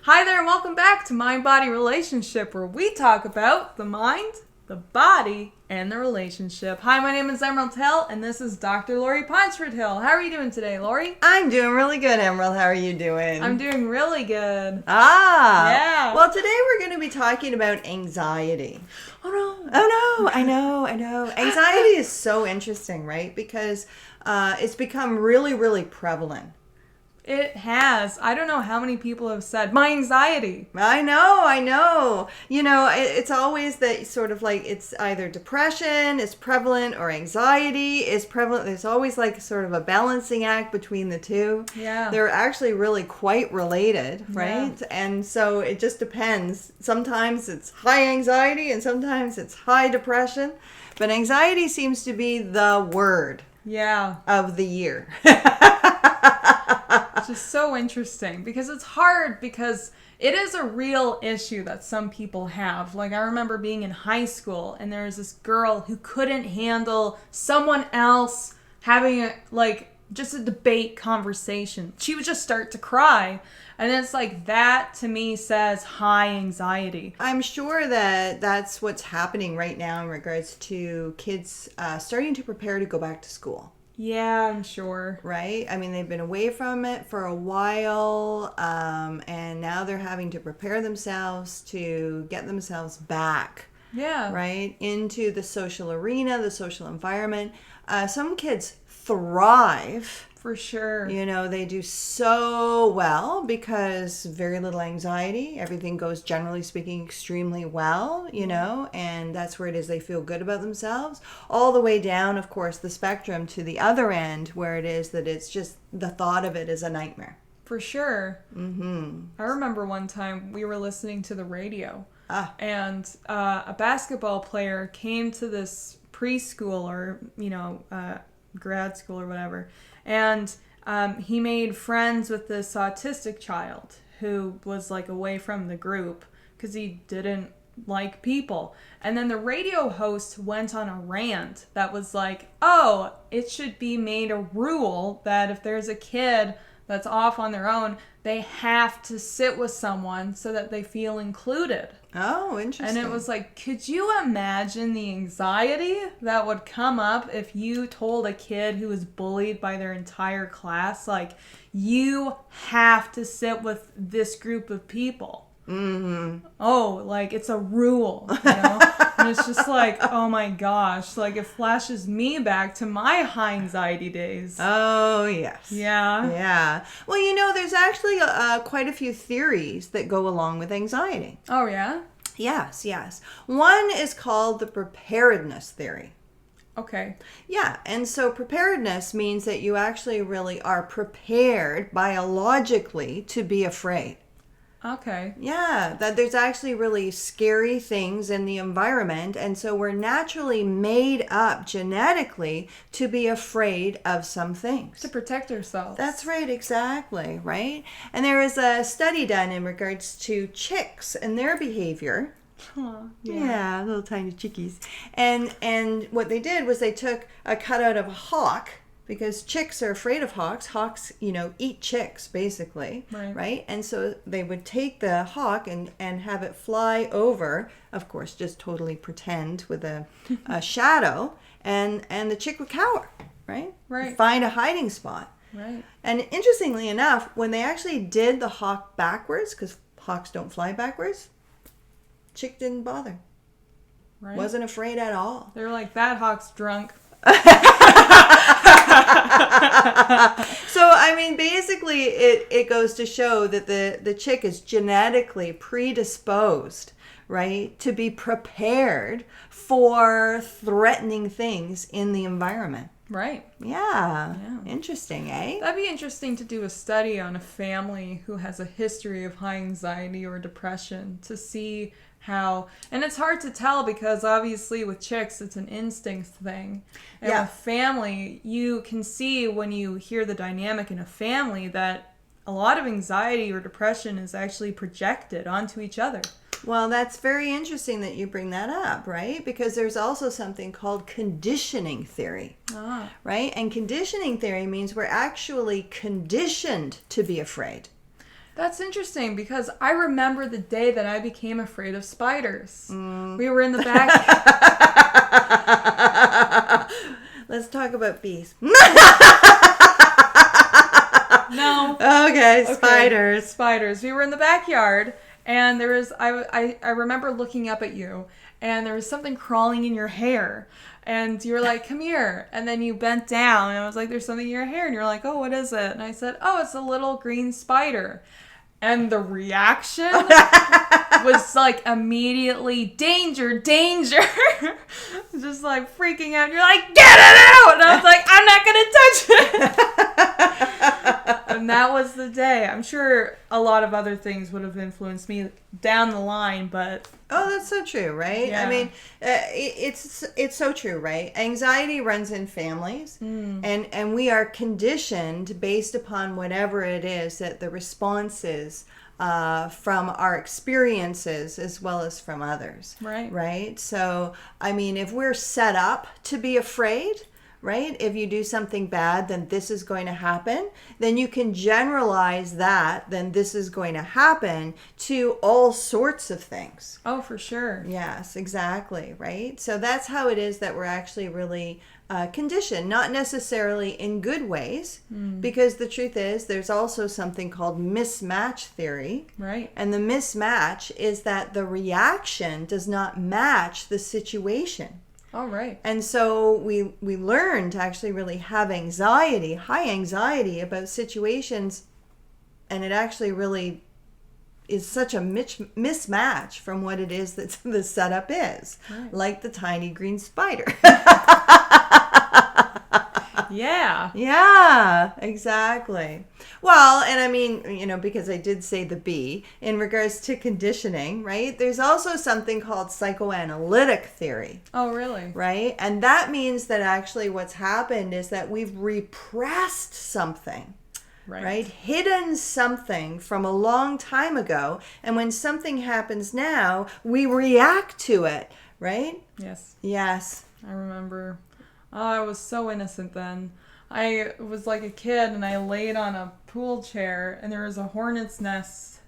Hi there and welcome back to Mind-Body Relationship, where we talk about the mind, the body, and the relationship. Hi, my name is Emerald Hill, and this is Dr. Laurie Hill. How are you doing today, Laurie? I'm doing really good, Emerald. How are you doing? I'm doing really good. Yeah. Well, today we're going to be talking about anxiety. Oh no. I know. Anxiety is so interesting, right? Because it's become really, really prevalent. It has. I don't know how many people have said, my anxiety. I know. You know, it's always that sort of like it's either depression is prevalent or anxiety is prevalent. There's always like sort of a balancing act between the two. Yeah. They're actually really quite related, right? Yeah. And so it just depends. Sometimes it's high anxiety and sometimes it's high depression. But anxiety seems to be the word of the year. It's just so interesting because it's hard because it is a real issue that some people have. Like I remember being in high school and there was this girl who couldn't handle someone else having just a debate conversation. She would just start to cry. And it's like that to me says high anxiety. I'm sure that that's what's happening right now in regards to kids starting to prepare to go back to school. Yeah, I'm sure. Right? I mean, they've been away from it for a while, and now they're having to prepare themselves to get themselves back. Yeah. Right? Into the social arena, the social environment. Some kids thrive. For sure. You know, they do so well because very little anxiety. Everything goes, generally speaking, extremely well, you know, and that's where it is they feel good about themselves. All the way down, of course, the spectrum to the other end where it is that it's just the thought of it is a nightmare. For sure. Mm-hmm. I remember one time we were listening to the radio and a basketball player came to this preschool or, grad school or whatever. And he made friends with this autistic child who was like away from the group because he didn't like people. And then the radio host went on a rant that was like, oh, it should be made a rule that if there's a kid that's off on their own, they have to sit with someone so that they feel included. Oh, interesting. And it was like, could you imagine the anxiety that would come up if you told a kid who was bullied by their entire class, like, you have to sit with this group of people? Mm-hmm. Oh, like, it's a rule, you know? And it's just like, oh my gosh, like, it flashes me back to my high anxiety days. Oh, yes. Yeah. Well, you know, there's actually quite a few theories that go along with anxiety. Oh, yeah? Yes. One is called the preparedness theory. Okay. Yeah, and so preparedness means that you actually really are prepared biologically to be afraid. Okay. Yeah, that there's actually really scary things in the environment, and so we're naturally made up genetically to be afraid of some things. To protect ourselves. That's right, exactly, right? And there was a study done in regards to chicks and their behavior. Huh, yeah, little tiny chickies. And what they did was they took a cutout of a hawk, because chicks are afraid of hawks. Hawks, eat chicks, basically, right? And so they would take the hawk and have it fly over, of course, just totally pretend with a shadow, and the chick would cower, right? Right. Find a hiding spot. Right. And interestingly enough, when they actually did the hawk backwards, because hawks don't fly backwards, chick didn't bother. Right. Wasn't afraid at all. They're like, that hawk's drunk. So, I mean, basically, it goes to show that the chick is genetically predisposed, right, to be prepared for threatening things in the environment. Right. Yeah. Interesting, eh? That'd be interesting to do a study on a family who has a history of high anxiety or depression to see how, and it's hard to tell because obviously with chicks it's an instinct thing, and with family you can see when you hear the dynamic in a family that a lot of anxiety or depression is actually projected onto each other. Well, that's very interesting that you bring that up, right? Because there's also something called conditioning theory, right? And conditioning theory means we're actually conditioned to be afraid. That's interesting because I remember the day that I became afraid of spiders. We were in the back. Let's talk about bees. No. Okay, spiders. Spiders. We were in the backyard, and there was I remember looking up at you, and there was something crawling in your hair. And you were like, come here. And then you bent down, and I was like, there's something in your hair. And you're like, oh, what is it? And I said, oh, it's a little green spider. And the reaction was like immediately, danger, danger. Just like freaking out. You're like, get it out! And I was like, I'm not going to touch it. And that was the day. I'm sure a lot of other things would have influenced me down the line, but... Oh, that's so true, right? Yeah. I mean, it's so true, right? Anxiety runs in families, and we are conditioned based upon whatever it is that the response is from our experiences as well as from others. Right. Right? So, I mean, if we're set up to be afraid... Right? If you do something bad, then this is going to happen. Then you can generalize that, then this is going to happen to all sorts of things. Oh, for sure. Yes, exactly. Right? So that's how it is that we're actually really conditioned, not necessarily in good ways, because the truth is there's also something called mismatch theory. Right. And the mismatch is that the reaction does not match the situation. All right. And so we learn to actually really have anxiety, high anxiety about situations, and it actually really is such a mismatch from what it is that the setup is, right. Like the tiny green spider. Yeah. Yeah, exactly. Well, and I mean, you know, because I did say the bee, in regards to conditioning, right? There's also something called psychoanalytic theory. Oh, really? Right? And that means that actually what's happened is that we've repressed something. Right? Hidden something from a long time ago. And when something happens now, we react to it. Right? Yes. Yes. I remember. Oh, I was so innocent then. I was like a kid and I laid on a pool chair and there was a hornet's nest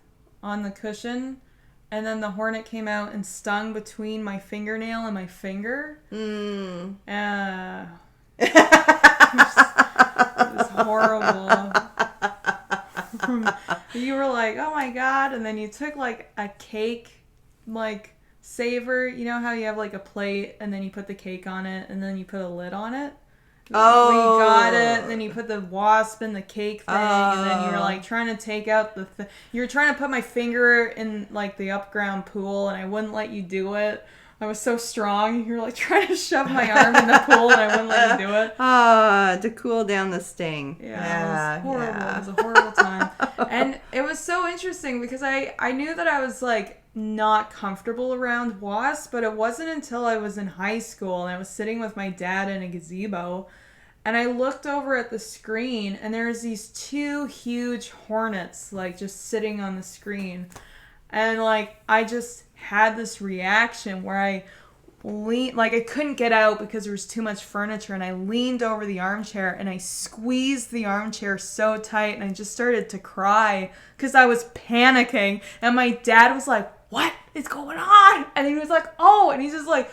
on the cushion. And then the hornet came out and stung between my fingernail and my finger. It was horrible. You were like, oh my God. And then you took like a cake, like saver. You know how you have like a plate and then you put the cake on it and then you put a lid on it? Oh. We got it, and then you put the wasp in the cake thing, and then you were like trying to take out the you were trying to put my finger in like the upground pool, and I wouldn't let you do it. I was so strong. You were like trying to shove my arm in the pool, and I wouldn't let you do it. To cool down the sting. Yeah, it was horrible. Yeah. It was a horrible time. And it was so interesting because I knew that I was like not comfortable around wasps, but it wasn't until I was in high school and I was sitting with my dad in a gazebo and I looked over at the screen and there was these two huge hornets like just sitting on the screen. And like I just had this reaction where I I couldn't get out because there was too much furniture, and I leaned over the armchair and I squeezed the armchair so tight and I just started to cry because I was panicking. And my dad was like, what is going on? And he was like, oh, and he just like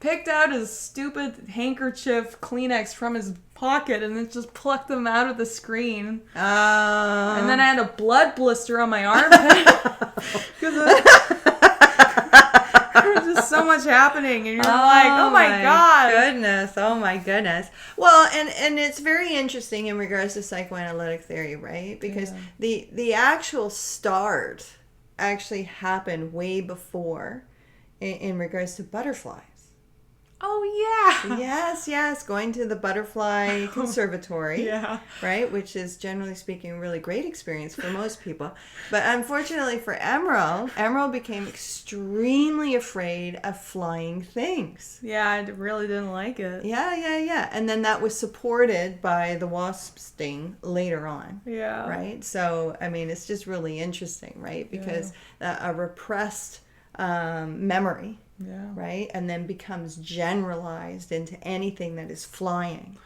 picked out his stupid handkerchief Kleenex from his pocket and then just plucked them out of the screen. And then I had a blood blister on my armpit because there was just so much happening, and you're like, oh my God. Oh my goodness. Well, and it's very interesting in regards to psychoanalytic theory, right? Because the actual start actually happened way before in regards to butterflies. Oh, yeah. Yes. Going to the butterfly conservatory. Yeah. Right? Which is, generally speaking, a really great experience for most people. But unfortunately for Emerald became extremely afraid of flying things. Yeah, I really didn't like it. Yeah. And then that was supported by the wasp sting later on. Yeah. Right? So, I mean, it's just really interesting, right? Because a repressed memory. Yeah. Right? And then becomes generalized into anything that is flying.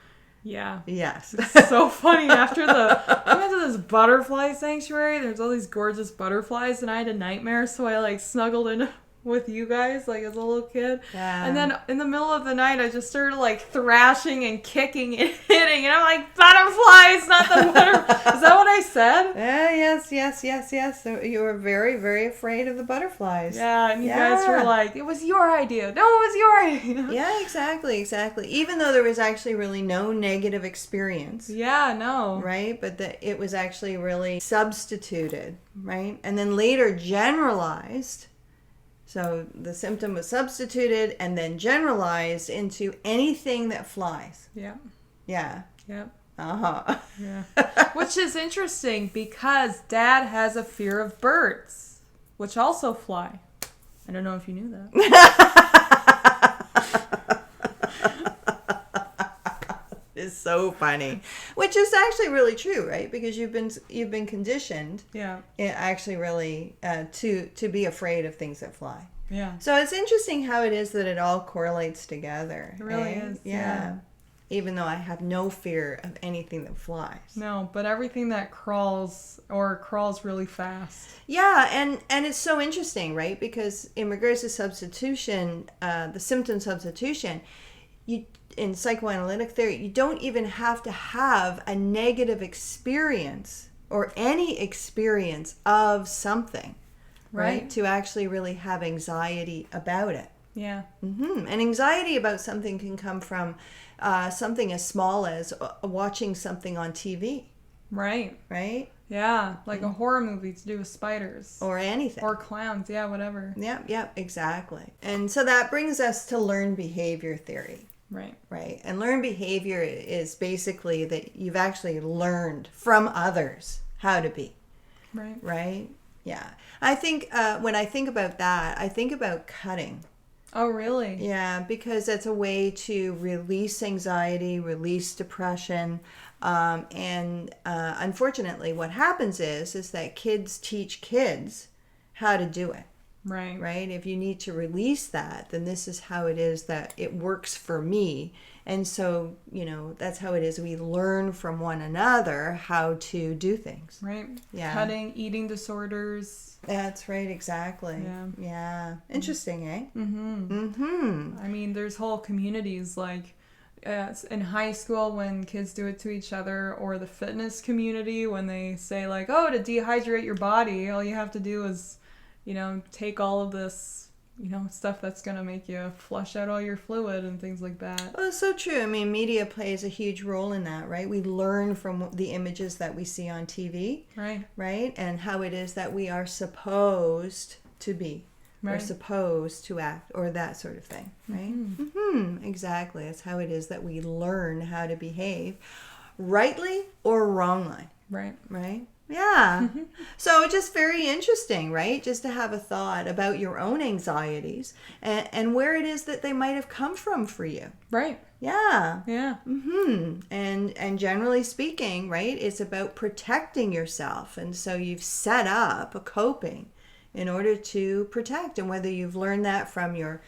Yeah. Yes. It's so funny. We went to this butterfly sanctuary. There's all these gorgeous butterflies, and I had a nightmare, so I like snuggled in with you guys like as a little kid. Yeah. And then in the middle of the night, I just started like thrashing and kicking and hitting, and I'm like, butterflies, not the butterflies. Is that what I said? Yes. So you were very, very afraid of the butterflies. Yeah, and you guys were like, it was your idea. No, it was your idea. Yeah, exactly. Even though there was actually really no negative experience. Yeah, no. Right? But it was actually really substituted, right? And then later generalized. So the symptom was substituted and then generalized into anything that flies. Yeah. Yeah. Yep. Uh-huh. Yeah. Which is interesting because Dad has a fear of birds, which also fly. I don't know if you knew that. It's so funny. Which is actually really true, right? Because you've been conditioned. Yeah. Actually really to be afraid of things that fly. Yeah. So it's interesting how it is that it all correlates together. It really is. Yeah. Even though I have no fear of anything that flies. No, but everything that crawls really fast. Yeah, and it's so interesting, right? Because in regards to substitution, the symptom substitution, in psychoanalytic theory, you don't even have to have a negative experience or any experience of something, right? To actually really have anxiety about it. Yeah. Mm-hmm. And anxiety about something can come from something as small as watching something on TV. Right. Right? Yeah, like a horror movie to do with spiders. Or anything. Or clowns, yeah, whatever. Yep, exactly. And so that brings us to learned behavior theory. Right. And learned behavior is basically that you've actually learned from others how to be. Right? Yeah. I think when I think about that, I think about cutting. Oh, really? Yeah, because it's a way to release anxiety, release depression. And unfortunately, what happens is that kids teach kids how to do it. Right? If you need to release that, then this is how it is that it works for me. And so, that's how it is. We learn from one another how to do things. Right. Yeah. Cutting, eating disorders. That's right, exactly. Yeah. Interesting, eh? I mean, there's whole communities like in high school when kids do it to each other, or the fitness community when they say like, oh, to dehydrate your body, all you have to do is take all of this, stuff that's going to make you flush out all your fluid and things like that. Well, it's so true. I mean, media plays a huge role in that, right? We learn from the images that we see on TV. Right? And how it is that we are supposed to be. Or supposed to act, or that sort of thing, right? Exactly. That's how it is that we learn how to behave, rightly or wrongly. Right? Yeah. So it's just very interesting, right? Just to have a thought about your own anxieties and where it is that they might have come from for you. Right. Yeah. Yeah. And generally speaking, right, it's about protecting yourself. And so you've set up a coping in order to protect. And whether you've learned that from your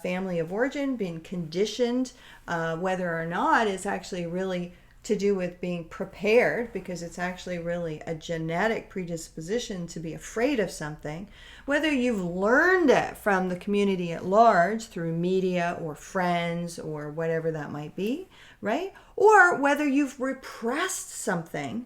family of origin, being conditioned, whether or not it's actually really to do with being prepared, because it's actually really a genetic predisposition to be afraid of something, whether you've learned it from the community at large through media or friends or whatever that might be, right? Or whether you've repressed something,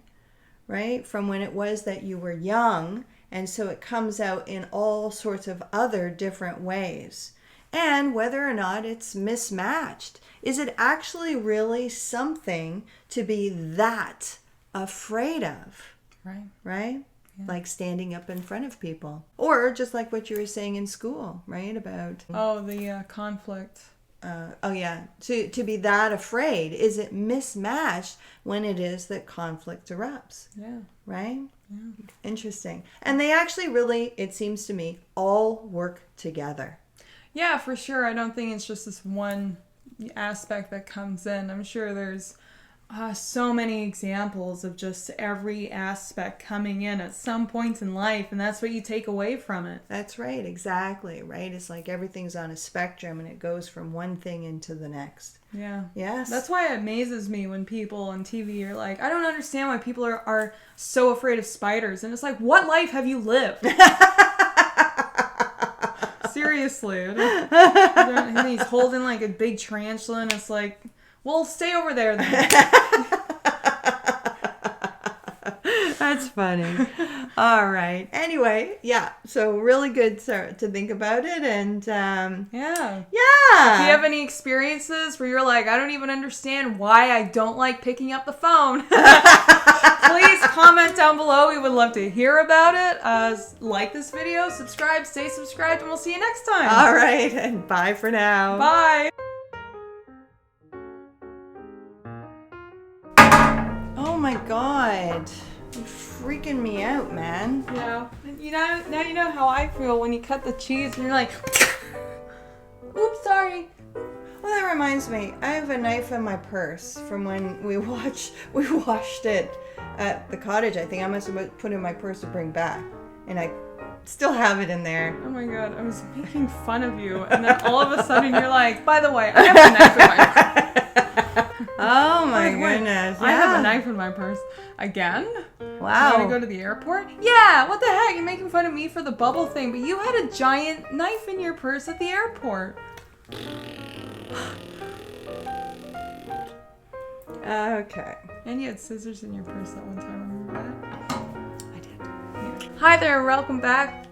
right, from when it was that you were young, and so it comes out in all sorts of other different ways. And whether or not it's mismatched. Is it actually really something to be that afraid of? Right? Yeah. Like standing up in front of people. Or just like what you were saying in school, right? About... the conflict. To be that afraid. Is it mismatched when it is that conflict erupts? Yeah. Right? Yeah. Interesting. And they actually really, it seems to me, all work together. Yeah, for sure. I don't think it's just this one aspect that comes in. I'm sure there's so many examples of just every aspect coming in at some points in life, and that's what you take away from it. That's right, exactly, right? It's like everything's on a spectrum and it goes from one thing into the next. Yeah. Yes. That's why it amazes me when people on TV are like, I don't understand why people are so afraid of spiders. And it's like, what life have you lived? Seriously. And he's holding like a big tarantula and it's like, well, stay over there then. That's funny. All right. Anyway, yeah. So really good to think about it, and yeah. Yeah. If you have any experiences where you're like, I don't even understand why I don't like picking up the phone, please comment down below. We would love to hear about it. Like this video, subscribe, stay subscribed, and we'll see you next time. All right, and bye for now. Bye. Oh my God. You're freaking me out, man. Yeah. Now you know how I feel when you cut the cheese and you're like, oops, sorry. Well, that reminds me. I have a knife in my purse from when we washed it at the cottage. I think I must have put it in my purse to bring back, and I still have it in there. Oh my God, I was making fun of you, and then all of a sudden you're like, by the way, I have a knife in my purse. Oh my goodness. Yeah. I have a knife in my purse. Again? Wow. You want to go to the airport? Yeah, what the heck? You're making fun of me for the bubble thing, but you had a giant knife in your purse at the airport. Okay. And you had scissors in your purse that one time, remember that? I did. Yeah. Hi there, welcome back.